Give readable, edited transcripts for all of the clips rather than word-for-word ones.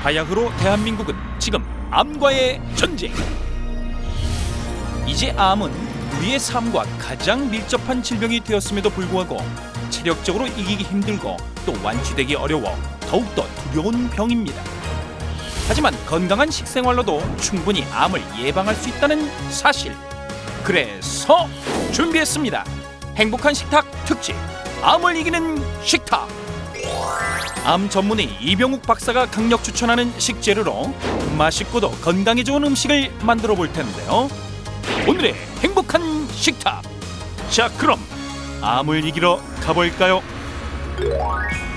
바야흐로 대한민국은 지금 암과의 전쟁. 이제 암은 우리의 삶과 가장 밀접한 질병이 되었음에도 불구하고 체력적으로 이기기 힘들고 또 완치되기 어려워 더욱더 두려운 병입니다. 하지만 건강한 식생활로도 충분히 암을 예방할 수 있다는 사실. 그래서 준비했습니다. 행복한 식탁 특집, 암을 이기는 식탁. 암 전문의 이병욱 박사가 강력 추천하는 식재료로 맛있고도 건강에 좋은 음식을 만들어 볼 텐데요. 오늘의 행복한 식탁. 자, 그럼 암을 이기러 가볼까요?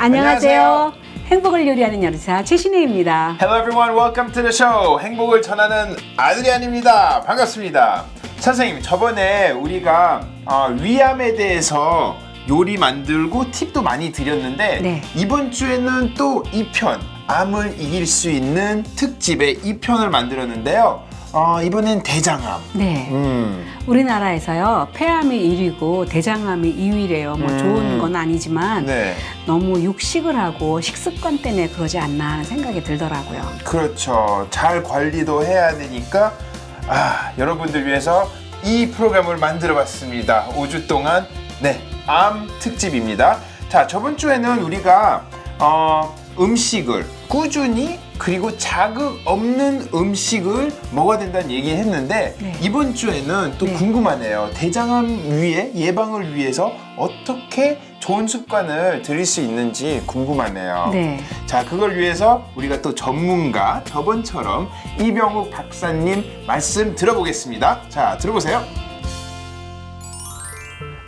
안녕하세요. 행복을 요리하는 요리사 최신혜입니다. Hello everyone, welcome to the show. 행복을 전하는 아드리안입니다. 반갑습니다. 선생님, 저번에 우리가 위암에 대해서 요리 만들고 팁도 많이 드렸는데 네. 이번 주에는 또 2편, 암을 이길 수 있는 특집의 2편을 만들었는데요. 이번엔 대장암. 네. 우리나라에서요, 폐암이 1위고 대장암이 2위래요. 뭐 좋은 건 아니지만 네. 너무 육식을 하고 식습관 때문에 그러지 않나 하는 생각이 들더라고요. 그렇죠. 잘 관리도 해야 되니까 여러분들 위해서 이 프로그램을 만들어 봤습니다. 5주 동안 암 특집입니다. 자, 저번 주에는 우리가 음식을 꾸준히 그리고 자극 없는 음식을 먹어야 된다는 얘기를 했는데 네. 이번 주에는 또 네. 궁금하네요. 대장암 예방을 위해서 어떻게 좋은 습관을 들일 수 있는지 궁금하네요. 네. 자, 그걸 위해서 우리가 또 전문가 저번처럼 이병욱 박사님 말씀 들어보겠습니다. 자, 들어보세요.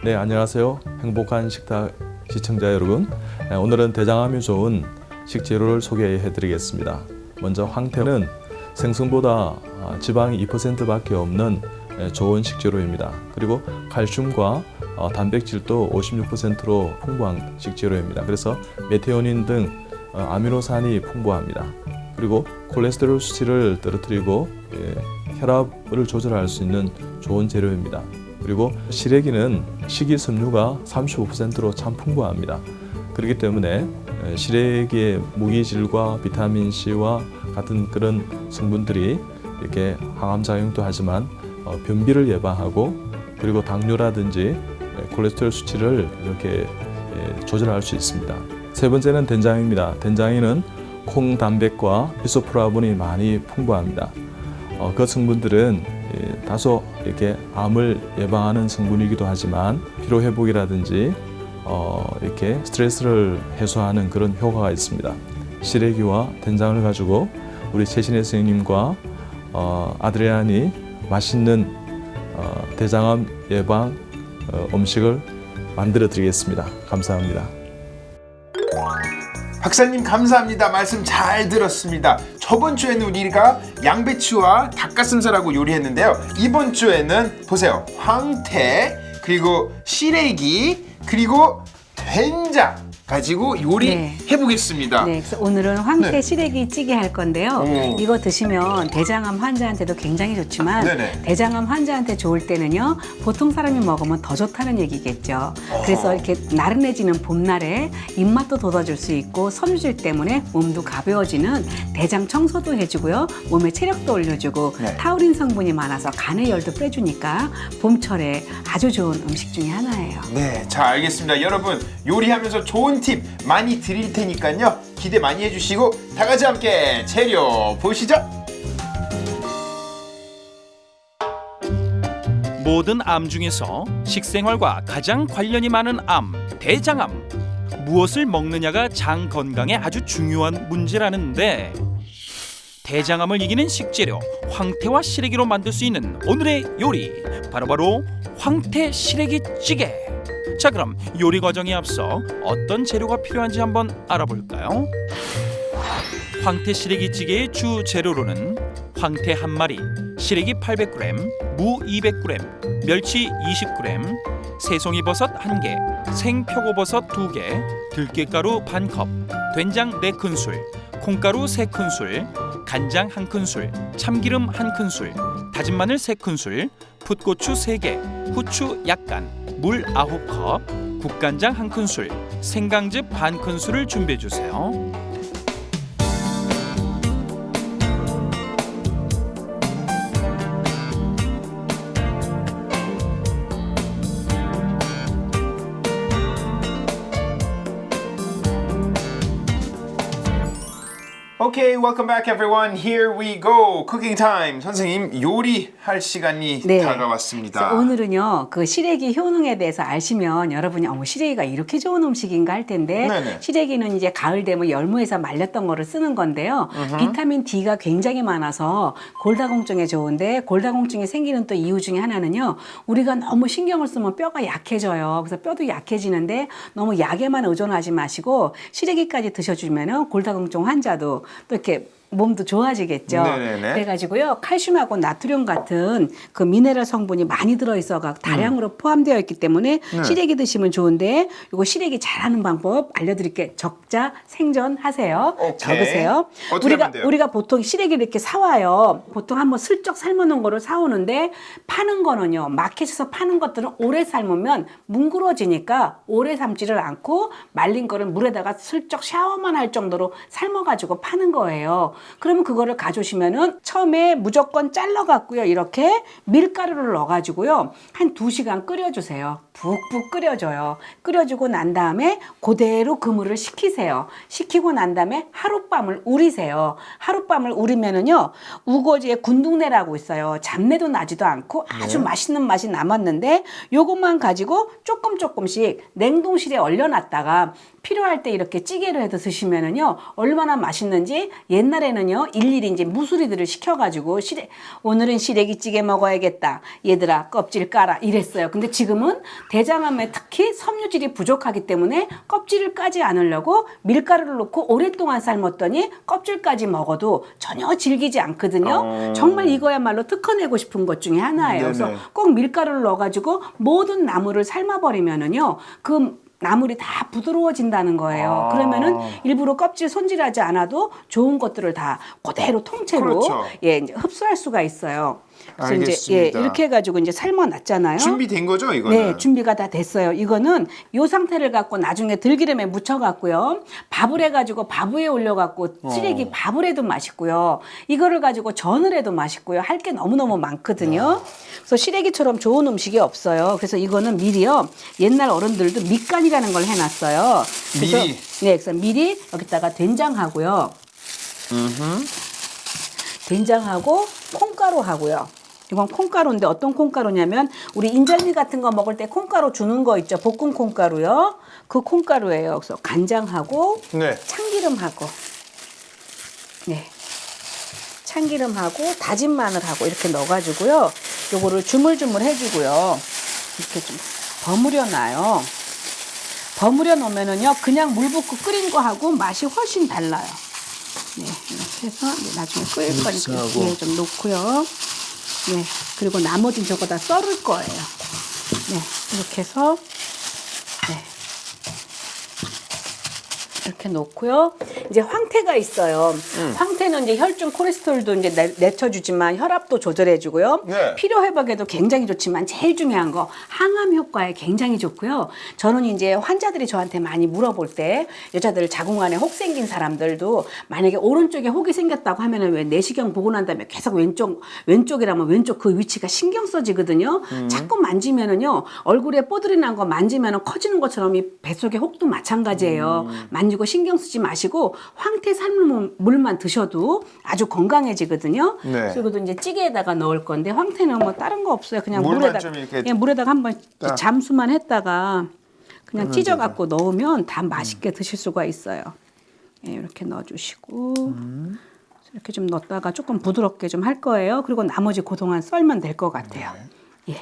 네, 안녕하세요. 행복한 식탁 시청자 여러분. 오늘은 대장암이 좋은 식재료를 소개해 드리겠습니다. 먼저 황태는 생선보다 지방이 2%밖에 없는 좋은 식재료입니다. 그리고 칼슘과 단백질도 56%로 풍부한 식재료입니다. 그래서 메티오닌 등 아미노산이 풍부합니다. 그리고 콜레스테롤 수치를 떨어뜨리고 혈압을 조절할 수 있는 좋은 재료입니다. 그리고 시래기는 식이섬유가 35%로 참 풍부합니다. 그렇기 때문에 시래기의 무기질과 비타민C와 같은 그런 성분들이 이렇게 항암작용도 하지만 변비를 예방하고 그리고 당뇨라든지 콜레스테롤 수치를 이렇게 조절할 수 있습니다. 세 번째는 된장입니다. 된장에는 콩단백과 이소프라본이 많이 풍부합니다. 그 성분들은 다소 이렇게 암을 예방하는 성분이기도 하지만 피로 회복이라든지 이렇게 스트레스를 해소하는 그런 효과가 있습니다. 시래기와 된장을 가지고 우리 최신혜 선생님과 아드리안이 맛있는 대장암 예방 음식을 만들어 드리겠습니다. 감사합니다. 박사님 감사합니다. 말씀 잘 들었습니다. 저번 주에는 우리가 양배추와 닭가슴살하고 요리했는데요. 이번 주에는 보세요. 황태, 그리고 시래기, 그리고 된장 가지고 요리해 보겠습니다. 네, 그래서 오늘은 황태 네. 시래기 찌개 할 건데요. 이거 드시면 대장암 환자한테도 굉장히 좋지만 네네. 대장암 환자한테 좋을 때는요, 보통 사람이 먹으면 더 좋다는 얘기겠죠. 그래서 이렇게 나른해지는 봄날에 입맛도 돋아줄 수 있고 섬유질 때문에 몸도 가벼워지는 대장 청소도 해주고요, 몸의 체력도 올려주고 네. 타우린 성분이 많아서 간의 열도 빼주니까 봄철에 아주 좋은 음식 중에 하나예요. 네, 자, 알겠습니다. 여러분, 요리하면서 좋은 팁 많이 드릴 테니까요. 기대 많이 해주시고 다 같이 함께 재료 보시죠. 모든 암 중에서 식생활과 가장 관련이 많은 암, 대장암. 무엇을 먹느냐가 장 건강에 아주 중요한 문제라는데 대장암을 이기는 식재료 황태와 시래기로 만들 수 있는 오늘의 요리, 바로 황태 시래기 찌개. 자, 그럼 요리 과정에 앞서 어떤 재료가 필요한지 한번 알아볼까요? 황태 시래기 찌개의 주 재료로는 황태 1마리, 시래기 800g, 무 200g, 멸치 20g, 새송이버섯 1개, 생표고버섯 2개, 들깨가루 반컵, 된장 4큰술, 콩가루 3큰술, 간장 1큰술, 참기름 1큰술, 다진 마늘 3큰술, 풋고추 3개, 후추 약간, 물 9컵, 국간장 1큰술, 생강즙 반큰술을 준비해주세요. Okay, welcome back everyone. Here we go. Cooking time. 선생님 요리할 시간이 네. 다가왔습니다. 그래서 오늘은요, 그 시래기 효능에 대해서 아시면 여러분이 어머 시래기가 이렇게 좋은 음식인가 할 텐데 네네. 시래기는 이제 가을 되면 열무에서 말렸던 거를 쓰는 건데요. 비타민 D가 굉장히 많아서 골다공증에 좋은데 골다공증이 생기는 또 이유 중에 하나는요. 우리가 너무 신경을 쓰면 뼈가 약해져요. 그래서 뼈도 약해지는데 너무 약에만 의존하지 마시고 시래기까지 드셔주면은 골다공증 환자도 또 이렇게 몸도 좋아지겠죠. 네네네. 그래가지고요 칼슘하고 나트륨 같은 그 미네랄 성분이 많이 들어있어가 다량으로 포함되어 있기 때문에 시래기 드시면 좋은데 이거 시래기 잘하는 방법 알려드릴게요. 적자 생존하세요. 오케이. 적으세요. 어떻게 하면 돼요? 우리가 보통 시래기를 이렇게 사와요. 보통 한번 슬쩍 삶아놓은 거를 사오는데 파는 거는요 마켓에서 파는 것들은 오래 삶으면 뭉그러지니까 오래 삶지를 않고 말린 거를 물에다가 슬쩍 샤워만 할 정도로 삶아가지고 파는 거예요. 그러면 그거를 가져오시면은 처음에 무조건 잘라갖고요. 이렇게 밀가루를 넣어가지고요. 한 2시간 끓여주세요. 푹푹 끓여줘요. 끓여주고 난 다음에 그대로 그물을 식히세요. 식히고 난 다음에 하룻밤을 우리세요. 하룻밤을 우리면은요. 우거지에 군둥내라고 있어요. 잡내도 나지도 않고 아주 맛있는 맛이 남았는데 요것만 가지고 조금씩 냉동실에 얼려놨다가 필요할 때 이렇게 찌개로 해서 드시면은요 얼마나 맛있는지 옛날에는요 일일이 이제 무수리들을 시켜가지고 오늘은 시래기찌개 먹어야겠다 얘들아 껍질 까라 이랬어요. 근데 지금은 대장암에 특히 섬유질이 부족하기 때문에 껍질을 까지 않으려고 밀가루를 넣고 오랫동안 삶았더니 껍질까지 먹어도 전혀 질기지 않거든요. 정말 이거야말로 특허내고 싶은 것 중에 하나예요. 네네. 그래서 꼭 밀가루를 넣어가지고 모든 나물을 삶아버리면은요 그 나물이 다 부드러워진다는 거예요. 그러면은 일부러 껍질 손질하지 않아도 좋은 것들을 다 그대로 통째로 그렇죠. 예, 이제 흡수할 수가 있어요. 그래서 이제 알겠습니다. 이렇게 해가지고 이제 삶아놨잖아요. 준비된 거죠, 이거는? 네, 준비가 다 됐어요. 이거는 요 상태를 갖고 나중에 들기름에 묻혀갖고요. 밥을 해가지고 밥 위에 올려갖고 시래기 밥을 해도 맛있고요. 이거를 가지고 전을 해도 맛있고요. 할 게 너무너무 많거든요. 그래서 시래기처럼 좋은 음식이 없어요. 그래서 이거는 미리요. 옛날 어른들도 밑간이라는 걸 해놨어요. 그래서 미리? 네, 그래서 미리 여기다가 된장하고요. 된장하고 콩가루 하고요. 이건 콩가루인데 어떤 콩가루냐면 우리 인절미 같은 거 먹을 때 콩가루 주는 거 있죠. 볶은 콩가루요. 그 콩가루예요. 그래서 간장하고 네. 참기름하고 네. 참기름하고 다진 마늘하고 이렇게 넣어가지고요. 요거를 주물주물 해주고요. 이렇게 좀 버무려 놔요. 버무려 놓으면은요. 그냥 물 붓고 끓인 거하고 맛이 훨씬 달라요. 네, 이렇게 해서 이제 나중에 끓일 거니까 네, 좀 놓고요. 네, 그리고 나머지는 저거 다 썰을 거예요. 네, 이렇게 해서 네, 이렇게 놓고요. 이제 황태가 있어요. 황태는 이제 혈중 콜레스테롤도 이제 내쳐주지만 혈압도 조절해주고요. 네. 피로 회복에도 굉장히 좋지만 제일 중요한 거 항암 효과에 굉장히 좋고요. 저는 이제 환자들이 저한테 많이 물어볼 때 여자들 자궁 안에 혹 생긴 사람들도 만약에 오른쪽에 혹이 생겼다고 하면은 왜 내시경 보고 난 다음에 계속 왼쪽이라면 왼쪽 그 위치가 신경 써지거든요. 자꾸 만지면은요 얼굴에 뽀들이 난 거 만지면은 커지는 것처럼 이 뱃속에 혹도 마찬가지예요. 만지고 신경 쓰지 마시고 황태 삶은 물만 드셔도 아주 건강해지거든요. 네. 그리고 이제 찌개에다가 넣을 건데 황태는 뭐 다른 거 없어요. 그냥 물만 물에다가 좀 이렇게 예, 물에다가 한번 딱. 잠수만 했다가 그냥 찢어 갖고 넣으면 다 맛있게 드실 수가 있어요. 예, 이렇게 넣어주시고 이렇게 좀 넣었다가 조금 부드럽게 좀 할 거예요. 그리고 나머지 그동안 썰면 될 것 같아요. 예.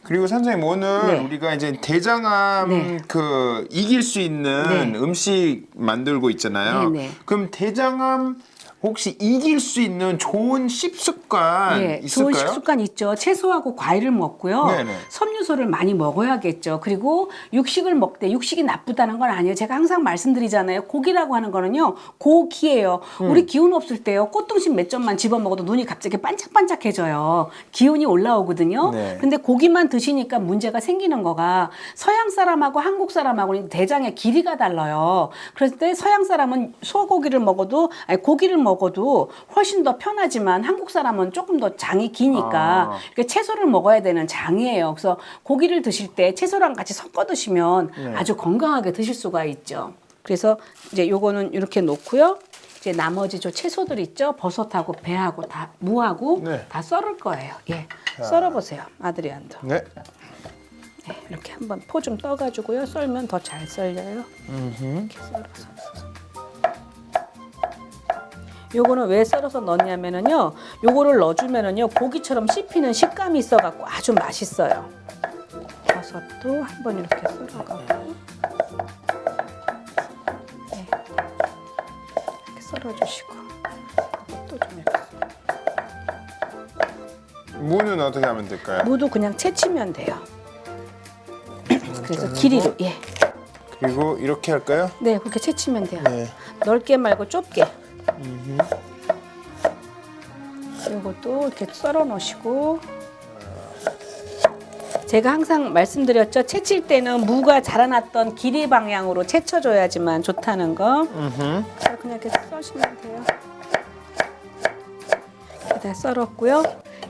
그리고 선생님 오늘 네. 우리가 이제 대장암 네. 그 이길 수 있는 네. 음식 만들고 있잖아요. 네, 네. 그럼 대장암 혹시 이길 수 있는 좋은 식습관 네, 있을까요? 좋은 식습관 있죠. 채소하고 과일을 먹고요. 네네. 섬유소를 많이 먹어야겠죠. 그리고 육식을 먹되 육식이 나쁘다는 건 아니에요. 제가 항상 말씀드리잖아요. 고기라고 하는 거는요. 고기예요. 우리 기운 없을 때요. 꽃등심 몇 점만 집어 먹어도 눈이 갑자기 반짝반짝해져요. 기운이 올라오거든요. 네. 근데 고기만 드시니까 문제가 생기는 거가 서양 사람하고 한국 사람하고는 대장의 길이가 달라요. 그럴 때 서양 사람은 소고기를 먹어도 아니 고기를 먹어도 훨씬 더 편하지만 한국 사람은 조금 더 장이 기니까 이렇게 채소를 먹어야 되는 장이에요. 그래서 고기를 드실 때 채소랑 같이 섞어 드시면 아주 건강하게 드실 수가 있죠. 그래서 이제 요거는 이렇게 놓고요. 이제 나머지 저 채소들 있죠? 버섯하고 배하고 다 무하고 네. 다 썰을 거예요. 예, 썰어 보세요, 아드리안도. 네. 네, 이렇게 한번 포 좀 떠가지고요. 썰면 더 잘 썰려요. 이렇게 썰어서. 요거는 왜 썰어서 넣냐면은요, 요거를 넣어주면은요 고기처럼 씹히는 식감이 있어갖고 아주 맛있어요. 버섯도 한번 이렇게 썰어가고, 네, 이렇게 썰어주시고, 또 좀 이렇게. 무는 어떻게 하면 될까요? 무도 그냥 채치면 돼요. 그래서 길이로, 예, 그리고 이렇게 할까요? 네, 그렇게 채치면 돼요. 네. 넓게 말고 좁게. 이것도 이렇게 썰어 놓으시고, 제가 항상 말씀드렸죠. 채칠 때는 무가 자라났던 길이 방향으로 채쳐줘야지만 좋다는 거. 자, 그냥 이렇게 써시면 돼요. 이렇게 다 썰었고요.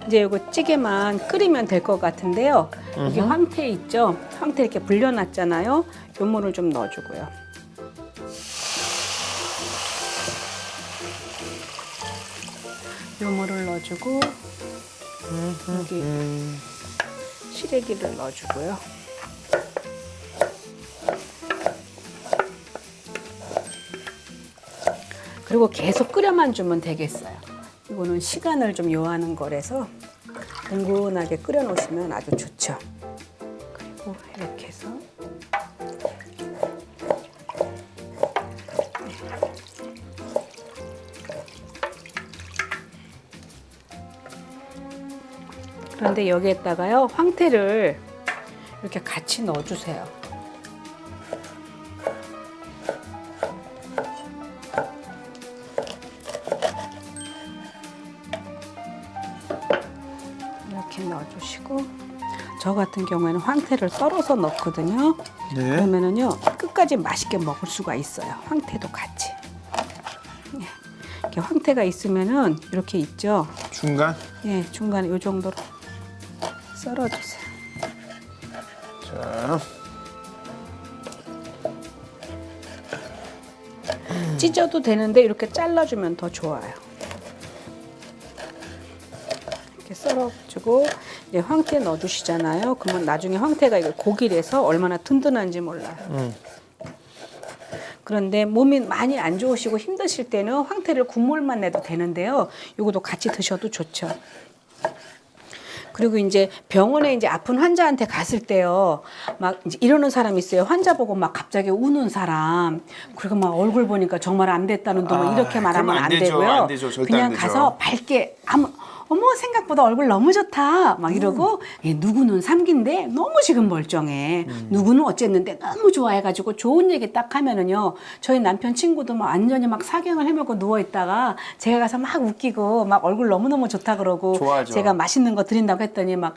이제 이거 찌개만 끓이면 될 것 같은데요. 여기 황태 있죠. 황태 이렇게 불려놨잖아요. 요 물을 좀 넣어주고요. 요 물을 넣어주고, 여기 시래기를 넣어주고요. 그리고 계속 끓여만 주면 되겠어요. 이거는 시간을 좀 요하는 거라서 뭉근하게 끓여 놓으시면 아주 좋죠. 그리고 이렇게 해서 그런데 여기에다가요 황태를 이렇게 같이 넣어주세요. 이렇게 넣어주시고, 저 같은 경우에는 황태를 썰어서 넣거든요. 네. 그러면은요 끝까지 맛있게 먹을 수가 있어요. 황태도 같이. 예. 이렇게 황태가 있으면은 이렇게 있죠. 중간. 예, 중간에 이 정도로 썰어주세요. 자. 찢어도 되는데 이렇게 잘라주면 더 좋아요. 이렇게 썰어주고 이제 황태 넣어주시잖아요. 그러면 나중에 황태가 이거 고기라서 얼마나 든든한지 몰라요. 그런데 몸이 많이 안 좋으시고 힘드실 때는 황태를 국물만 내도 되는데요. 이것도 같이 드셔도 좋죠. 그리고 이제 병원에 이제 아픈 환자한테 갔을 때요, 막 이제 이러는 사람 있어요. 환자 보고 막 갑자기 우는 사람. 그리고 막 얼굴 보니까 정말 안 됐다는 둥 이렇게 말하면 그러면 안 안 되죠. 되고요. 안 되죠. 절대 그냥 안 되죠. 가서 밝게 어머 생각보다 얼굴 너무 좋다 막 이러고 누구는 삼기인데 너무 지금 멀쩡해. 누구는 어쨌는데 너무 좋아해가지고 좋은 얘기 딱 하면은요. 저희 남편 친구도 막 완전히 막 사경을 해먹고 누워 있다가 제가 가서 막 웃기고 막 얼굴 너무너무 좋다 그러고 좋아하죠. 제가 맛있는 거 드린다고 했더니 막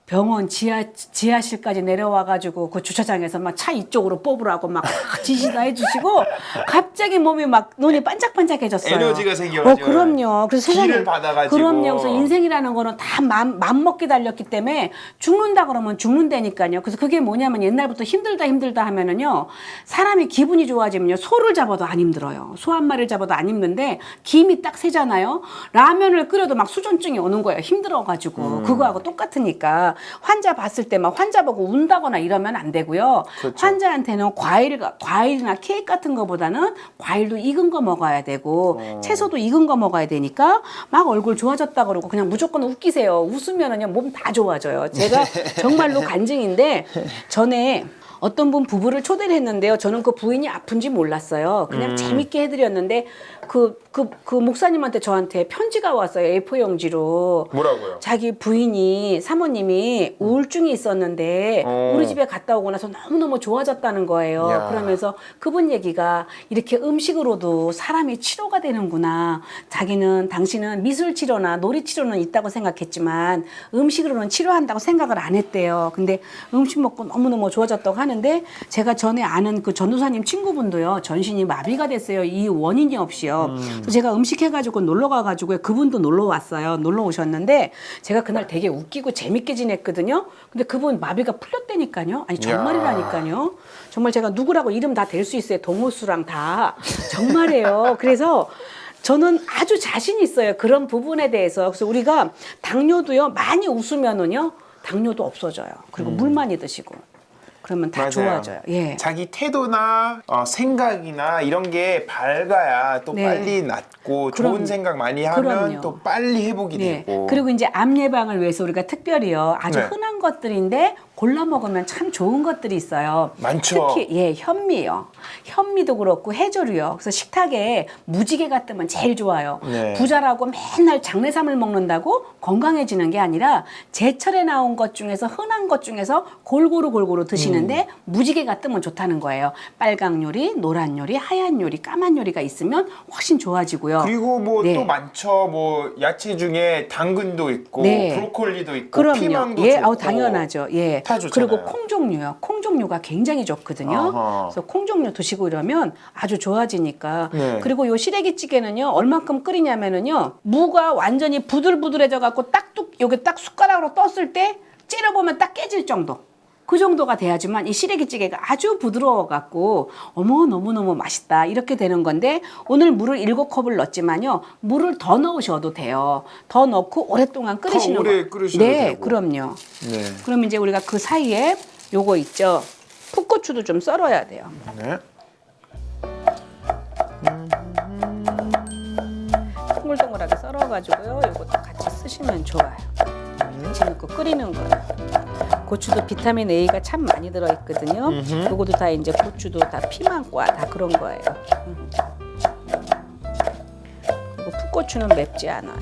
병원 지하실까지 내려와가지고 그 주차장에서 막 차 이쪽으로 뽑으라고 막 지시다 해주시고 갑자기 몸이 막 눈이 반짝반짝해졌어요. 에너지가 생겨가지고. 그럼요. 그래서 기를 세상에 받아가지고. 그럼요. 그래서 인생이라는 거는 다 맘먹기 달렸기 때문에 죽는다 그러면 죽는다니까요. 그래서 그게 뭐냐면 옛날부터 힘들다 하면은요 사람이 기분이 좋아지면요 소를 잡아도 안 힘들어요. 소 한 마리를 잡아도 안 힘든데 김이 딱 새잖아요. 라면을 끓여도 막 수전증이 오는 거예요. 힘들어가지고 그거하고 똑같으니까. 환자 봤을 때 막 환자 보고 운다거나 이러면 안 되고요. 그렇죠. 환자한테는 과일이나 케이크 같은 거보다는 과일도 익은 거 먹어야 되고 채소도 익은 거 먹어야 되니까 막 얼굴 좋아졌다 그러고 그냥 무조건 웃기세요. 웃으면은요 몸 다 좋아져요. 제가 정말로 간증인데 전에 어떤 분 부부를 초대를 했는데요. 저는 그 부인이 아픈지 몰랐어요. 그냥 재밌게 해드렸는데 그 목사님한테 저한테 편지가 왔어요. A4 용지로. 뭐라고요? 자기 부인이 사모님이 우울증이 있었는데 우리 집에 갔다 오고 나서 너무너무 좋아졌다는 거예요. 야. 그러면서 그분 얘기가 이렇게 음식으로도 사람이 치료가 되는구나. 당신은 미술 치료나 놀이 치료는 있다고 생각했지만 음식으로는 치료한다고 생각을 안 했대요. 근데 음식 먹고 너무너무 좋아졌다고 하니까 하는데 제가 전에 아는 그 전도사님 친구분도요 전신이 마비가 됐어요. 이 원인이 없이요. 그래서 제가 음식 해가지고 놀러 가가지고 그분도 놀러 왔어요. 놀러 오셨는데 제가 그날 되게 웃기고 재밌게 지냈거든요. 근데 그분 마비가 풀렸다니까요. 아니 정말이라니까요. 정말 제가 누구라고 이름 다 댈 수 있어요. 동호수랑 다 정말이에요. 그래서 저는 아주 자신 있어요. 그런 부분에 대해서. 그래서 우리가 당뇨도요 많이 웃으면은요 당뇨도 없어져요. 그리고 물 많이 드시고 그러면 다 맞아요. 좋아져요. 예. 자기 태도나 생각이나 이런 게 밝아야 또 네. 빨리 낫고 그럼- 좋은 생각 많이 하면 그럼요. 또 빨리 회복이 네. 되고. 그리고 이제 암 예방을 위해서 우리가 특별히요 아주 네. 흔한 것들인데 골라 먹으면 참 좋은 것들이 있어요. 많죠. 특히 예 현미요. 현미도 그렇고 해조류요. 그래서 식탁에 무지개 같으면 제일 좋아요. 네. 부자라고 맨날 장내삼을 먹는다고 건강해지는 게 아니라 제철에 나온 것 중에서 흔한 것 중에서 골고루 드시는데 무지개가 뜨면 좋다는 거예요. 빨강 요리, 노란 요리, 하얀 요리, 까만 요리가 있으면 훨씬 좋아지고요. 그리고 뭐 네. 또 많죠. 뭐 야채 중에 당근도 있고 네. 브로콜리도 있고 그럼요. 피망도 예, 좋고. 아우 당연하죠. 예. 다 좋잖아요. 그리고 콩 종류요. 콩 종류가 굉장히 좋거든요. 아하. 그래서 콩 종류 드시고 이러면 아주 좋아지니까. 네. 그리고 요 시래기찌개는요. 얼만큼 끓이냐면은요. 무가 완전히 부들부들해져 갖고 여기 딱 숟가락으로 떴을 때 찌려보면 딱 깨질 정도. 그 정도가 돼야지만 이 시래기찌개가 아주 부드러워 갖고 어머 너무너무 맛있다 이렇게 되는 건데 오늘 물을 7컵을 넣었지만요. 물을 더 넣으셔도 돼요. 더 넣고 오랫동안 끓이시는 오래 거. 끓이셔도 네, 되고. 그럼요. 네. 그럼 이제 우리가 그 사이에 요거 있죠. 풋고추도 좀 썰어야 돼요. 네. 동글동글하게 썰어가지고요. 요것도 같이 쓰시면 좋아요. 같이 넣고 끓이는 거예요. 고추도 비타민 A가 참 많이 들어있거든요. 요것도 다 이제 고추도 다 피망과 다 그런 거예요. 그리고 풋고추는 맵지 않아요.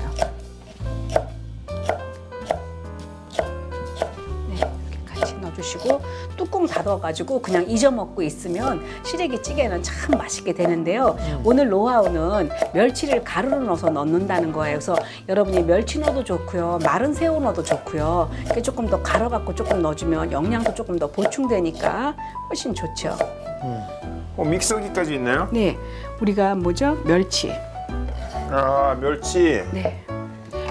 네, 이렇게 같이 넣어주시고 뚜껑 닫아가지고 그냥 잊어먹고 있으면 시래기찌개는 참 맛있게 되는데요. 오늘 노하우는 멸치를 가루로 넣어서 넣는다는 거예요. 그래서 여러분이 멸치 넣어도 좋고요. 마른 새우 넣어도 좋고요. 이렇게 조금 더 갈아갖고 조금 넣어주면 영양도 조금 더 보충되니까 훨씬 좋죠. 믹서기까지 있나요? 네, 우리가 뭐죠? 멸치. 아, 멸치. 네.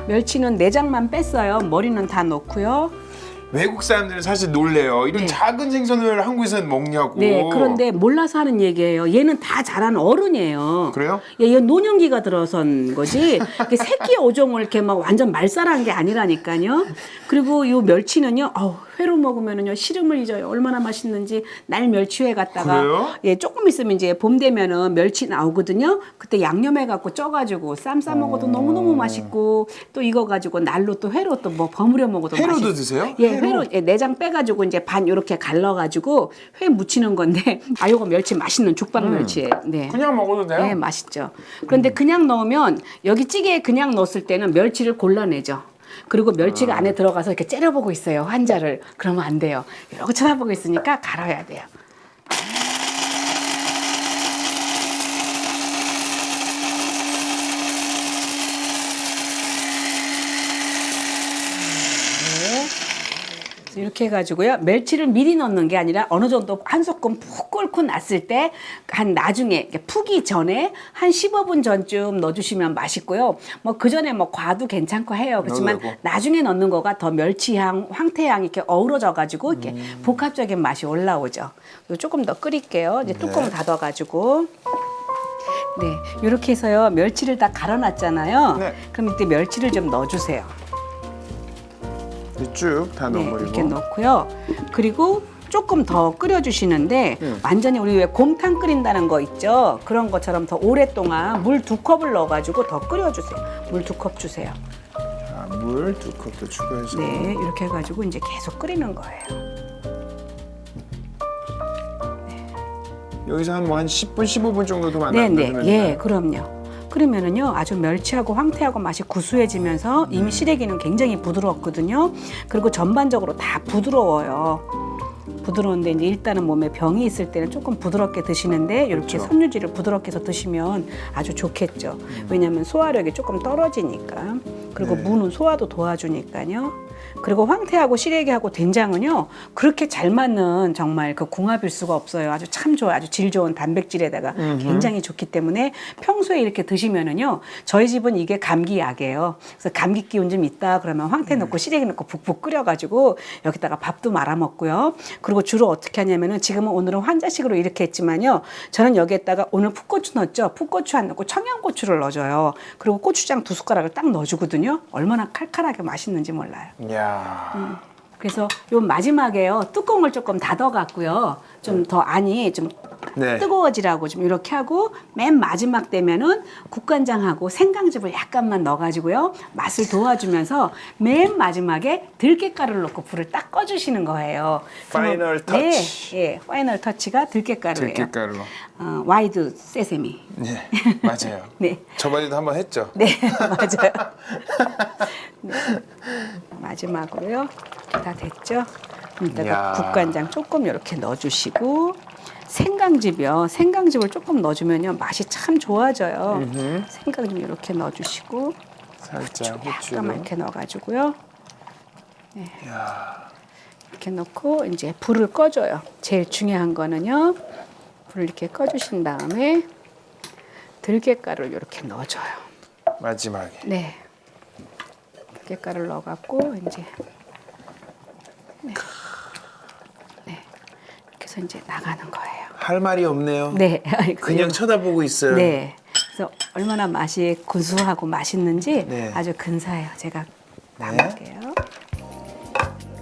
멸치는 내장만 뺐어요. 머리는 다 넣고요. 외국 사람들은 사실 놀래요. 이런 네. 작은 생선을 한국에서는 먹냐고. 네, 그런데 몰라서 하는 얘기예요. 얘는 다 자란 어른이에요. 그래요? 예, 얘 노년기가 들어선 거지. 이게 새끼 어종을 이렇게 막 완전 말살한 게 아니라니까요. 그리고 요 멸치는요, 회로 먹으면은요 시름을 잊어요. 얼마나 맛있는지 날 멸치회 갔다가 그래요? 예 조금 있으면 이제 봄 되면은 멸치 나오거든요. 그때 양념해 갖고 쪄가지고 쌈 싸 먹어도 너무 너무 맛있고 또 이거 가지고 날로 또 회로 또 뭐 버무려 먹어도 회로도 맛있어요. 드세요? 예, 회로 예, 내장 빼가지고 이제 반 이렇게 갈라가지고 회 무치는 건데 요거 멸치 맛있는 죽방 멸치예요. 네. 그냥 먹어도 돼요? 네, 맛있죠. 그런데 그냥 넣으면 여기 찌개에 그냥 넣었을 때는 멸치를 골라내죠. 그리고 멸치가 안에 들어가서 이렇게 째려보고 있어요. 환자를. 그러면 안 돼요. 이러고 쳐다보고 있으니까 갈아야 돼요. 이렇게 해가지고요. 멸치를 미리 넣는 게 아니라 어느 정도 한 소끔 푹 끓고 났을 때 한 나중에 푹기 전에 한 15분 전쯤 넣어주시면 맛있고요. 뭐 그 전에 뭐 과도 괜찮고 해요. 그렇지만 넣어도 되고. 나중에 넣는 거가 더 멸치향, 황태향 이렇게 어우러져가지고 이렇게 복합적인 맛이 올라오죠. 그리고 조금 더 끓일게요. 이제 뚜껑 닫아가지고. 네, 이렇게 해서요. 멸치를 다 갈아놨잖아요. 네. 그럼 이때 멸치를 좀 넣어주세요. 쭉 다 네, 넣어버리고. 이렇게 넣고요. 그리고 조금 더 끓여주시는데 완전히 우리 왜 곰탕 끓인다는 거 있죠? 그런 것처럼 더 오랫동안 물 2컵을 넣어가지고 더 끓여주세요. 물 2컵 주세요. 자, 물 2컵도 추가해서. 네, 이렇게 해가지고 이제 계속 끓이는 거예요. 여기서 한 10분, 15분 정도 더 네, 만들면 네, 예, 그럼요. 그러면은요 아주 멸치하고 황태하고 맛이 구수해지면서 이미 시래기는 굉장히 부드럽거든요. 그리고 전반적으로 다 부드러워요. 부드러운데 이제 일단은 몸에 병이 있을 때는 조금 부드럽게 드시는데 이렇게 그렇죠. 섬유질을 부드럽게 해서 드시면 아주 좋겠죠. 왜냐하면 소화력이 조금 떨어지니까. 그리고 네. 무는 소화도 도와주니까요. 그리고 황태하고 시래기하고 된장은요 그렇게 잘 맞는 정말 그 궁합일 수가 없어요. 아주 참 좋아요. 아주 질 좋은 단백질에다가 굉장히 좋기 때문에 평소에 이렇게 드시면은요 저희 집은 이게 감기약이에요. 그래서 감기 기운 좀 있다 그러면 황태 넣고 시래기 넣고 북북 끓여가지고 여기다가 밥도 말아 먹고요. 그리고 주로 어떻게 하냐면은 지금은 오늘은 환자식으로 이렇게 했지만요. 저는 여기에다가 오늘 풋고추 넣었죠. 풋고추 안 넣고 청양고추를 넣어줘요. 그리고 고추장 2숟가락을 딱 넣어주거든요. 얼마나 칼칼하게 맛있는지 몰라요. 이야. 그래서 요 마지막에요 뚜껑을 조금 닫아갖고요 좀 더 안이 좀 네. 뜨거워지라고 좀 이렇게 하고 맨 마지막 되면은 국간장하고 생강즙을 약간만 넣어가지고요 맛을 도와주면서 맨 마지막에 들깨가루를 넣고 불을 딱 꺼주시는 거예요. 파이널 그러면- 터치. 네, 예, 파이널 터치가 들깨가루예요. 들깨가루. 와이드 세세미. 네, 맞아요. 네. 저번에도 한번 했죠. 네, 맞아요. 네. 마지막으로요. 다 됐죠? 이야. 이따가 국간장 조금 이렇게 넣어주시고 생강즙이요. 생강즙을 조금 넣어주면요 맛이 참 좋아져요. 생강즙 이렇게 넣어주시고 살짝 후추도. 약간만 이렇게 넣어가지고요. 이야. 이렇게 넣고 이제 불을 꺼줘요. 제일 중요한 거는요. 불을 이렇게 꺼주신 다음에 들깨가루를 이렇게 넣어줘요. 마지막에. 네. 들깨가루를 넣어갖고 이제 네. 이렇게 해서 이제 나가는 거예요. 할 말이 없네요. 네. 그냥 쳐다보고 있어요. 네. 그래서 얼마나 맛이 구수하고 맛있는지 네. 아주 근사해요. 제가 담을게요.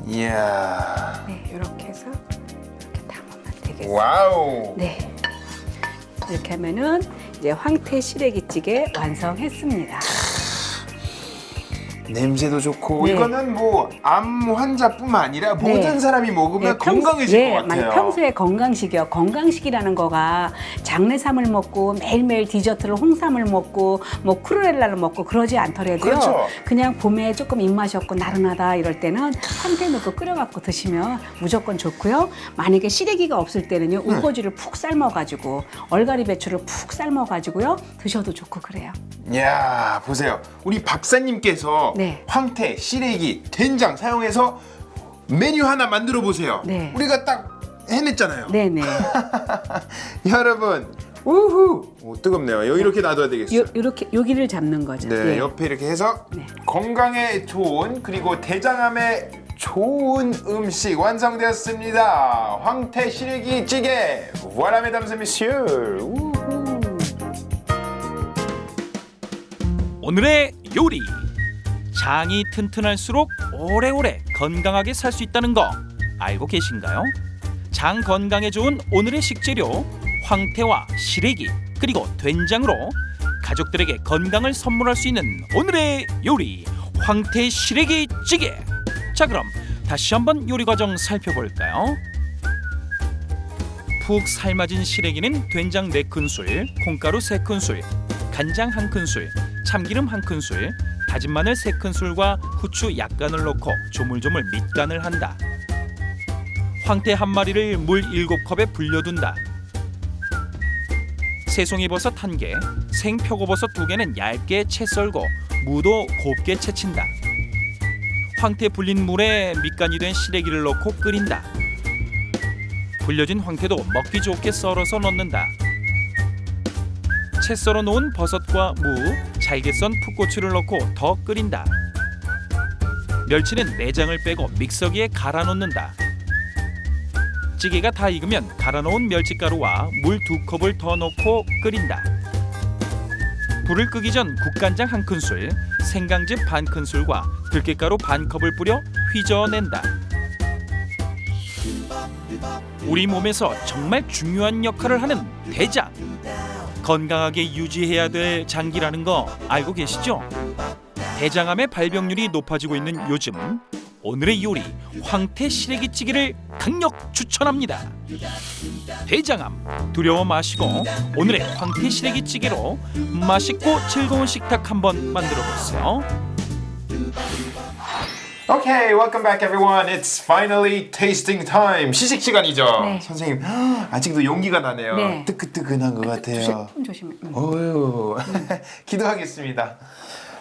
이야. 네, 이렇게 해서 이렇게 담으면 되겠어요. 와우. 네. 이렇게 하면은 이제 황태 시래기찌개 완성했습니다. 냄새도 좋고 네. 이거는 뭐 암 환자뿐만 아니라 네. 모든 사람이 먹으면 예, 건강해질 것 같아요. 평소에 건강식이요. 건강식이라는 거가 장내삼을 먹고 매일매일 디저트를 홍삼을 먹고 뭐 크루렐라를 먹고 그러지 않더라도요. 그렇죠. 그냥 봄에 조금 입맛이 없고 나른하다 이럴 때는 황태 넣고 끓여갖고 드시면 무조건 좋고요. 만약에 시래기가 없을 때는요. 우거지를 푹 삶아가지고 얼갈이 배추를 푹 삶아가지고요. 드셔도 좋고 그래요. 이야, 보세요. 우리 박사님께서 네. 황태, 시래기, 된장 사용해서 메뉴 하나 만들어 보세요. 네. 우리가 딱 해냈잖아요. 네네. 여러분, 우후. 오, 뜨겁네요. 여기 이렇게 놔둬야 되겠어요. 이렇게 여기를 잡는 거죠. 네, 예. 옆에 이렇게 해서 네. 건강에 좋은 그리고 대장암에 좋은 음식 완성되었습니다. 황태 시래기 찌개. Voilà, mesdames et messieurs. 우후. 오늘의 요리. 장이 튼튼할수록 오래오래 건강하게 살 수 있다는 거 알고 계신가요? 장 건강에 좋은 오늘의 식재료 황태와 시래기 그리고 된장으로 가족들에게 건강을 선물할 수 있는 오늘의 요리 황태 시래기 찌개. 자, 그럼 다시 한번 요리 과정 살펴볼까요? 푹 삶아진 시래기는 된장 4큰술, 콩가루 3큰술, 간장 1큰술, 참기름 1큰술, 다진 마늘 3큰술과 후추 약간을 넣고 조물조물 밑간을 한다. 황태 한 마리를 물 7컵에 불려둔다. 새송이버섯 1개, 생표고버섯 2개는 얇게 채 썰고 무도 곱게 채친다. 황태 불린 물에 밑간이 된 시래기를 넣고 끓인다. 불려진 황태도 먹기 좋게 썰어서 넣는다. 채 썰어 놓은 버섯과 무, 잘게 썬 풋고추를 넣고 더 끓인다. 멸치는 내장을 빼고 믹서기에 갈아 넣는다. 찌개가 다 익으면 갈아 놓은 멸치가루와 물 2컵을 더 넣고 끓인다. 불을 끄기 전 국간장 1큰술, 생강즙 반큰술과 들깨가루 반컵을 뿌려 휘저어낸다. 우리 몸에서 정말 중요한 역할을 하는 대장. 건강하게 유지해야 될 장기라는 거 알고 계시죠? 대장암의 발병률이 높아지고 있는 요즘 오늘의 요리 황태 시래기찌개를 강력 추천합니다. 대장암 두려워 마시고 오늘의 황태 시래기찌개로 맛있고 즐거운 식탁 한번 만들어 보세요. Okay, welcome back everyone. It's finally tasting time. 시식 시간이죠. 네. 선생님, 아직도 용기가 나네요. 네. 뜨끈뜨끈한 것 같아요. 조심 조심해. 어휴, 기도하겠습니다.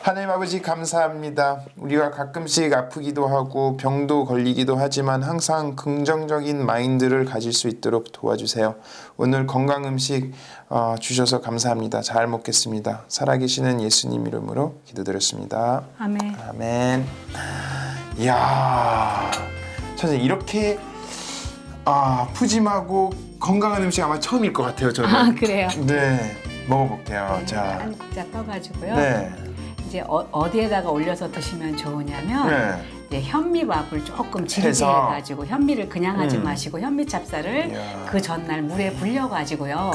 하나님 아버지 감사합니다. 우리가 가끔씩 아프기도 하고 병도 걸리기도 하지만 항상 긍정적인 마인드를 가질 수 있도록 도와주세요. 오늘 건강 음식 주셔서 감사합니다. 잘 먹겠습니다. 살아계시는 예수님 이름으로 기도드렸습니다. 아멘. 아멘. 이야, 선생님 이렇게 푸짐하고 건강한 음식 아마 처음일 것 같아요. 저는. 아, 그래요? 네, 먹어볼게요. 네, 자, 한 국자 떠가지고요. 네, 이제 어디에다가 올려서 드시면 좋으냐면 네. 이제 현미밥을 조금 질게 해서. 해가지고 현미를 그냥 하지 마시고 현미 찹쌀을 이야. 그 전날 물에 불려가지고요.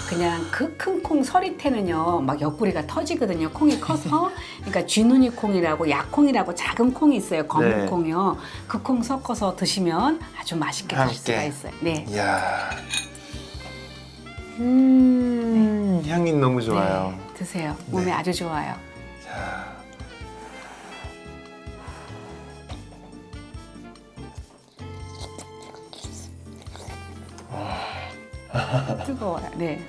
그냥 그 큰 콩 서리태는요 막 옆구리가 터지거든요. 콩이 커서 그러니까 쥐눈이 콩이라고 약콩이라고 작은 콩이 있어요. 검은 네. 콩이요. 그 콩 섞어서 드시면 아주 맛있게 드실 수가 함께. 있어요. 네. 이야, 향이 너무 좋아요. 네, 드세요. 몸에 아주 좋아요. 자, 뜨거워요. 네.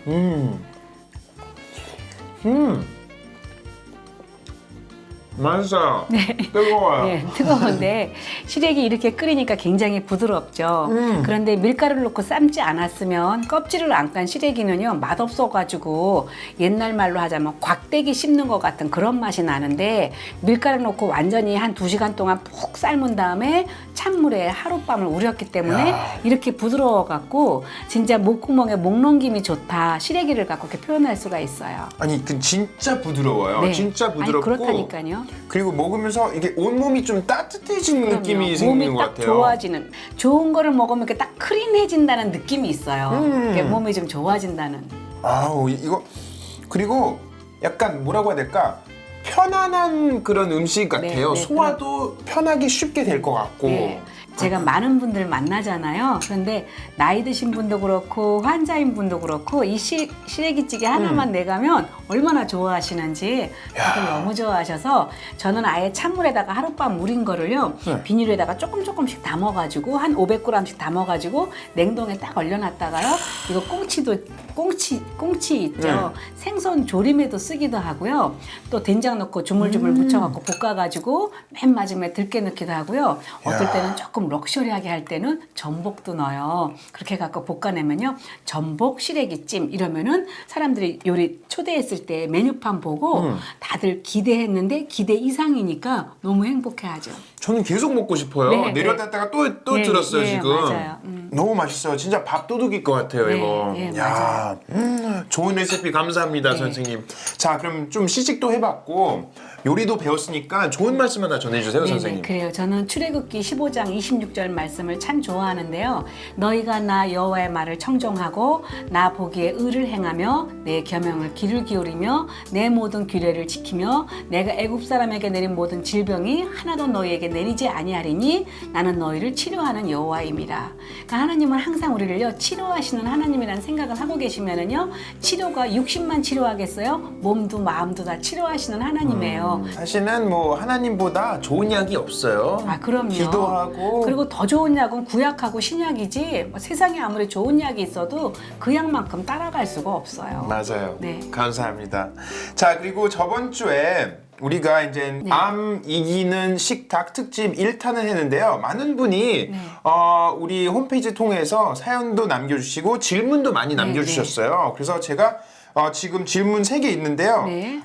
맛있어요. 뜨거워요. 네, 뜨거운데 시래기 이렇게 끓이니까 굉장히 부드럽죠. 그런데 밀가루를 넣고 삶지 않았으면 껍질을 안 깐 시래기는요 맛없어가지고 옛날 말로 하자면 곽대기 씹는 것 같은 그런 맛이 나는데 밀가루 넣고 완전히 한 2시간 동안 푹 삶은 다음에 찬물에 하룻밤을 우렸기 때문에 야. 이렇게 부드러워갖고 진짜 목구멍에 목넘김이 좋다 시래기를 갖고 이렇게 표현할 수가 있어요. 아니, 그 진짜 부드러워요. 네. 진짜 부드럽고. 아니, 그렇다니까요. 그리고 먹으면서 이게 온몸이 좀 따뜻해지는 그럼요. 느낌이 생기는 몸이 것 딱 같아요. 좋아지는 좋은 거를 먹으면 이렇게 딱 크린해진다는 느낌이 있어요. 이렇게 몸이 좀 좋아진다는. 아우, 이거 그리고 약간 뭐라고 해야 될까? 편안한 그런 음식 같아요. 네, 소화도 편하게 쉽게 될 것 같고. 네. 제가 많은 분들 만나잖아요. 그런데 나이 드신 분도 그렇고 환자인 분도 그렇고 이 시래기찌개 하나만 내가면 얼마나 좋아하시는지 다들 너무 좋아하셔서 저는 아예 찬물에다가 하룻밤 우린 거를요 네. 비닐에다가 조금씩 담아가지고 한 500g씩 담아가지고 냉동에 딱 얼려놨다가요 이거 꽁치 있죠. 생선 조림에도 쓰기도 하고요. 또 된장 넣고 주물주물 묻혀갖고 볶아가지고 맨 마지막에 들깨 넣기도 하고요. 어떨 때는 조금 럭셔리하게 할 때는 전복도 넣어요. 그렇게 해갖고 볶아내면요. 전복 시래기찜 이러면은 사람들이 요리 초대했을 때 메뉴판 보고 다들 기대했는데 기대 이상이니까 너무 행복해하죠. 저는 계속 먹고 싶어요. 네, 내려놨다가 또 네, 들었어요, 네, 지금. 맞아요. 너무 맛있어요. 진짜 밥도둑일 것 같아요, 네, 이거. 네, 야, 좋은 레시피 감사합니다, 네. 선생님. 자, 그럼 좀 시식도 해봤고 요리도 배웠으니까 좋은 말씀 하나 전해주세요, 선생님. 그래요. 저는 출애굽기 15장 26절 말씀을 참 좋아하는데요. 너희가 나 여호와의 말을 청종하고 나 보기에 의를 행하며 내 계명을 귀를 기울이며 내 모든 규례를 지키며 내가 애굽 사람에게 내린 모든 질병이 하나도 너희에게 내리지 아니하리니 나는 너희를 치료하는 여호와임이라. 그러니까 하나님은 항상 우리를요 치료하시는 하나님이라는 생각을 하고 계시면은요 치료가 육신만 치료하겠어요? 몸도 마음도 다 치료하시는 하나님이에요. 사실은 뭐 하나님보다 좋은 약이 없어요. 아, 그럼요. 기도하고 그리고 더 좋은 약은 구약하고 신약이지 뭐 세상에 아무리 좋은 약이 있어도 그 약만큼 따라갈 수가 없어요. 맞아요. 네. 감사합니다. 자, 그리고 저번 주에 우리가 이제 네. 암 이기는 식탁 특집 1탄을 했는데요. 많은 분이 네. 우리 홈페이지 통해서 사연도 남겨주시고 질문도 많이 남겨주셨어요. 그래서 제가 지금 질문 3개 있는데요. 네.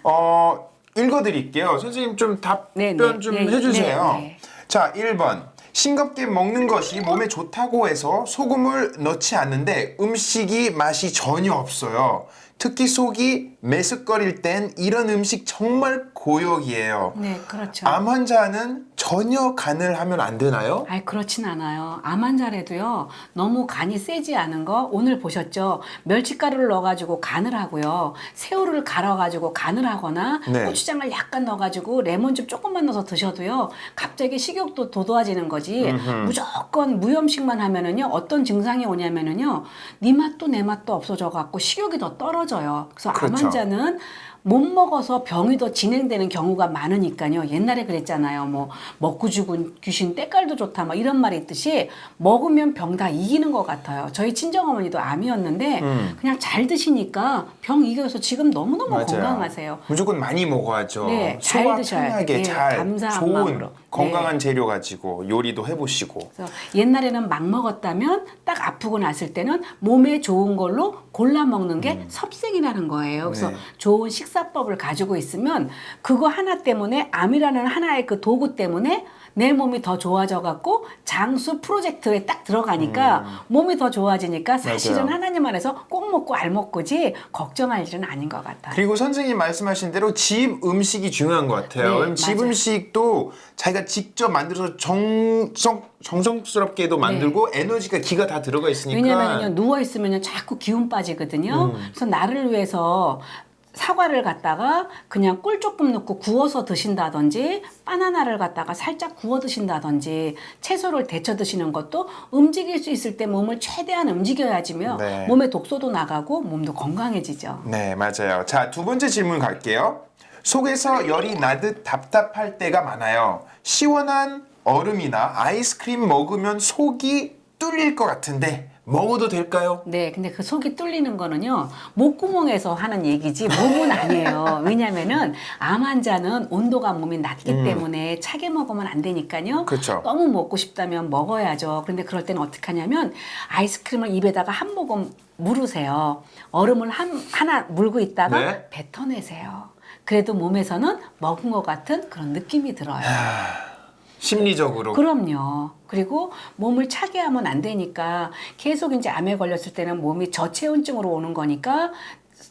읽어드릴게요. 선생님 좀 답변 네, 네. 좀 네, 해주세요. 네, 네. 자, 1번. 싱겁게 먹는 것이 몸에 좋다고 해서 소금을 넣지 않는데 음식이 맛이 전혀 없어요. 특히 속이 메스꺼릴 땐 이런 음식 정말 고역이에요. 네, 그렇죠. 암 환자는 전혀 간을 하면 안 되나요? 아이, 그렇진 않아요. 암 환자라도요, 너무 간이 세지 않은 거, 오늘 보셨죠? 멸치가루를 넣어가지고 간을 하고요, 새우를 갈아가지고 간을 하거나, 네. 고추장을 약간 넣어가지고 레몬즙 조금만 넣어서 드셔도요, 갑자기 식욕도 돋아지는 거지, 무조건 무염식만 하면은요, 어떤 증상이 오냐면은요, 네 맛도 내 맛도 없어져갖고 식욕이 더 떨어져요. 그래서 암 그렇죠. 환자는 못 먹어서 병이 더 진행되는 경우가 많으니까요. 옛날에 그랬잖아요. 뭐 먹고 죽은 귀신 때깔도 좋다 막 이런 말이 있듯이 먹으면 병 다 이기는 것 같아요. 저희 친정어머니도 암이었는데 그냥 잘 드시니까 병 이겨서 지금 너무너무 맞아요. 건강하세요. 무조건 많이 먹어야죠. 네, 잘 소화 드셔야 편하게 돼요. 잘 감사한 좋은 마음으로. 건강한 재료 가지고 요리도 해보시고. 그래서 옛날에는 막 먹었다면 딱 아프고 났을 때는 몸에 좋은 걸로 골라 먹는 게 섭생이라는 거예요. 그래서 네. 좋은 식사법을 가지고 있으면 그거 하나 때문에 암이라는 하나의 그 도구 때문에 내 몸이 더 좋아져 갖고 장수 프로젝트에 딱 들어가니까 몸이 더 좋아지니까 사실은 맞아요. 하나님 안에서 꼭 먹고 알 먹고지 걱정할 일은 아닌 것 같아요. 그리고 선생님 말씀하신 대로 집 음식이 중요한 것 같아요. 네, 왜냐면 집 맞아요. 음식도 자기가 직접 만들어서 정성스럽게도 만들고 에너지가 기가 다 들어가 있으니까. 왜냐면요 누워 있으면 자꾸 기운 빠지거든요. 그래서 나를 위해서 사과를 갖다가 그냥 꿀 조금 넣고 구워서 드신다든지 바나나를 갖다가 살짝 구워 드신다든지 채소를 데쳐 드시는 것도 움직일 수 있을 때 몸을 최대한 움직여야지며 네. 몸에 독소도 나가고 몸도 건강해지죠. 네, 맞아요. 자, 두 번째 질문 갈게요. 속에서 열이 나듯 답답할 때가 많아요. 시원한 얼음이나 아이스크림 먹으면 속이 뚫릴 것 같은데 먹어도 될까요? 네, 근데 그 속이 뚫리는 거는요, 목구멍에서 하는 얘기지, 몸은 아니에요. 왜냐면은, 암 환자는 온도가 몸이 낮기 때문에 차게 먹으면 안 되니까요. 그렇죠. 너무 먹고 싶다면 먹어야죠. 그런데 그럴 때는 어떻게 하냐면, 아이스크림을 입에다가 한 모금 물으세요. 얼음을 하나 물고 있다가 네. 뱉어내세요. 그래도 몸에서는 먹은 것 같은 그런 느낌이 들어요. 심리적으로. 그럼요. 그리고 몸을 차게 하면 안 되니까 계속 이제 암에 걸렸을 때는 몸이 저체온증으로 오는 거니까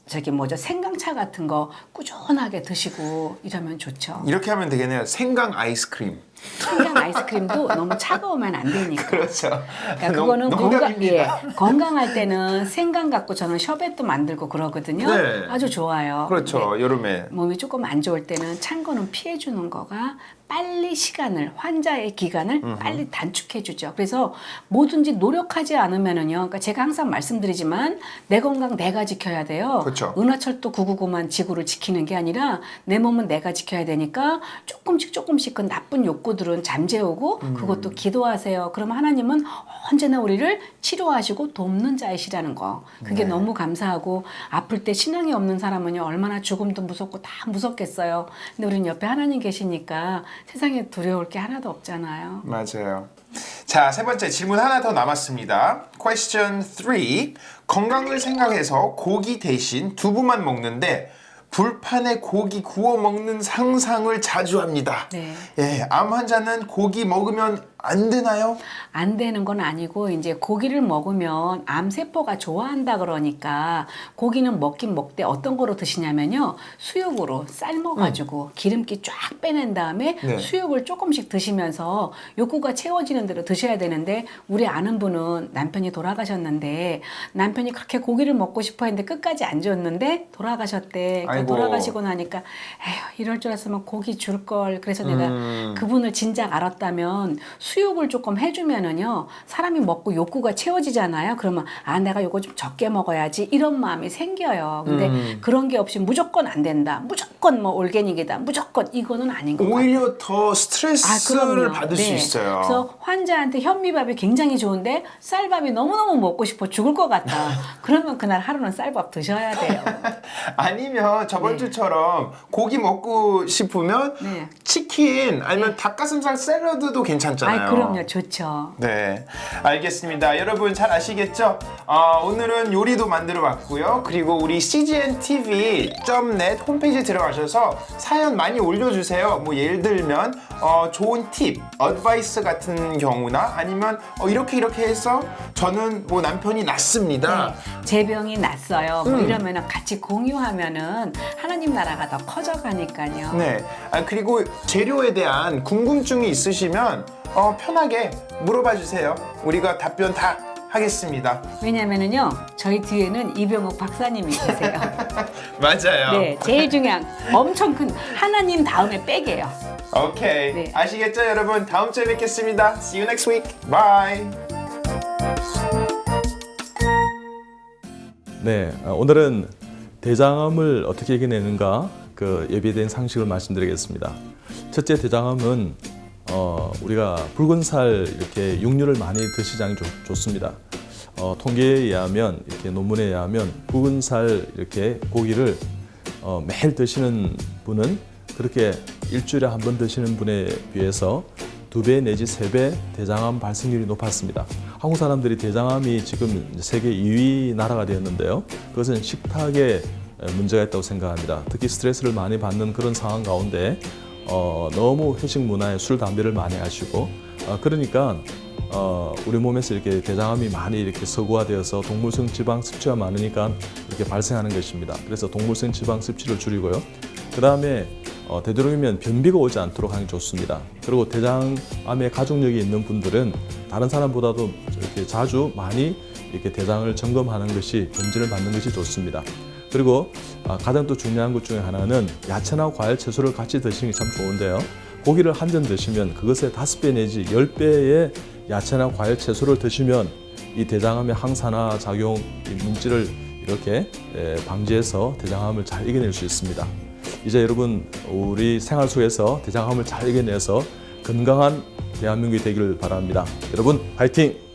저기 뭐죠 생강차 같은 거 꾸준하게 드시고 이러면 좋죠. 이렇게 하면 되겠네요. 생강 아이스크림. 생강 아이스크림도 너무 차가우면 안 되니까. 그렇죠. 그러니까 그거는 농담입니다. 건강할 때는 생강 갖고 저는 셔벳도 만들고 그러거든요. 네. 아주 좋아요. 그렇죠. 네. 여름에. 몸이 조금 안 좋을 때는 찬 거는 피해 주는 거가 빨리 시간을 환자의 기간을 빨리 단축해 주죠. 그래서 뭐든지 노력하지 않으면은요. 그러니까 제가 항상 말씀드리지만 내 건강 내가 지켜야 돼요. 그렇죠. 은하철도 999만 지구를 지키는 게 아니라 내 몸은 내가 지켜야 되니까 조금씩 그 나쁜 욕구들은 잠재우고 그것도 기도하세요. 그럼 하나님은 언제나 우리를 치료하시고 돕는 자이시라는 거. 그게 너무 감사하고 아플 때 신앙이 없는 사람은요. 얼마나 죽음도 무섭고 다 무섭겠어요. 근데 우리는 옆에 하나님 계시니까 세상에 두려울 게 하나도 없잖아요. 맞아요. 자, 세 번째 질문 하나 더 남았습니다. Question 3. 건강을 생각해서 고기 대신 두부만 먹는데 불판에 고기 구워 먹는 상상을 자주 합니다. 네. 예, 암 환자는 고기 먹으면 안 되나요? 안 되는 건 아니고 이제 고기를 먹으면 암세포가 좋아한다 그러니까 고기는 먹긴 먹되 어떤 거로 드시냐면요. 수육으로 삶아가지고 기름기 쫙 빼낸 다음에 네. 수육을 조금씩 드시면서 욕구가 채워지는 대로 드셔야 되는데 우리 아는 분은 남편이 돌아가셨는데 남편이 그렇게 고기를 먹고 싶어 했는데 끝까지 안 줬는데 돌아가셨대. 그 아이고. 돌아가시고 나니까 에휴 이럴 줄 알았으면 고기 줄 걸. 그래서 내가 그분을 진작 알았다면 수육을 조금 해주면은요 사람이 먹고 욕구가 채워지잖아요. 그러면 아 내가 요거 좀 적게 먹어야지 이런 마음이 생겨요. 근데 그런 게 없이 무조건 안 된다. 무조건 뭐 올게닉이다. 무조건 이거는 아닌 것 같아요. 오히려 더 스트레스를 그럼요. 받을 수 네. 있어요. 그래서 환자한테 현미밥이 굉장히 좋은데 쌀밥이 너무너무 먹고 싶어 죽을 것 같다. 그러면 그날 하루는 쌀밥 드셔야 돼요. 아니면 저번 주처럼 고기 먹고 싶으면 네. 치킨 아니면 닭가슴살 샐러드도 괜찮잖아요. 그럼요. 좋죠. 네, 알겠습니다. 여러분 잘 아시겠죠? 오늘은 요리도 만들어 봤고요. 그리고 우리 cgntv.net 홈페이지에 들어가셔서 사연 많이 올려주세요. 뭐 예를 들면 좋은 팁, 어드바이스 같은 경우나 아니면 이렇게 해서 저는 뭐 남편이 낫습니다. 제 병이 났어요. 뭐 이러면은 같이 공유하면은 하나님 나라가 더 커져가니까요. 네, 그리고 재료에 대한 궁금증이 있으시면 편하게 물어봐 주세요. 우리가 답변 다 하겠습니다. 왜냐면은요, 저희 뒤에는 이병욱 박사님이 계세요. 맞아요. 네, 제일 중요한 엄청 큰 하나님 다음에 백이에요. 오케이. 네. 아시겠죠, 여러분? 다음 주에 뵙겠습니다. See you next week. Bye. 네, 오늘은 대장암을 어떻게 이겨내는가 그 예비된 상식을 말씀드리겠습니다. 첫째, 대장암은 우리가 붉은 살 이렇게 육류를 많이 드시장이 좋습니다. 통계에 의하면 이렇게 논문에 의하면 붉은 살 이렇게 고기를 매일 드시는 분은 그렇게 일주일에 한 번 드시는 분에 비해서 2배 내지 3배 대장암 발생률이 높았습니다. 한국 사람들이 대장암이 지금 세계 2위 나라가 되었는데요. 그것은 식탁에 문제가 있다고 생각합니다. 특히 스트레스를 많이 받는 그런 상황 가운데 너무 회식 문화에 술, 담배를 많이 하시고 그러니까 우리 몸에서 이렇게 대장암이 많이 이렇게 서구화되어서 동물성 지방 섭취가 많으니까 이렇게 발생하는 것입니다. 그래서 동물성 지방 섭취를 줄이고요. 그 다음에 되도록이면 변비가 오지 않도록 하는 게 좋습니다. 그리고 대장암에 가족력이 있는 분들은 다른 사람보다도 이렇게 자주 많이 이렇게 대장을 점검하는 것이 검진을 받는 것이 좋습니다. 그리고 가장 또 중요한 것 중에 하나는 야채나 과일, 채소를 같이 드시는 게 참 좋은데요. 고기를 한 점 드시면 그것의 5배 내지 10배의 야채나 과일, 채소를 드시면 이 대장암의 항산화 작용 물질을 이렇게 방지해서 대장암을 잘 이겨낼 수 있습니다. 이제 여러분 우리 생활 속에서 대장암을 잘 이겨내서 건강한 대한민국이 되기를 바랍니다. 여러분 화이팅!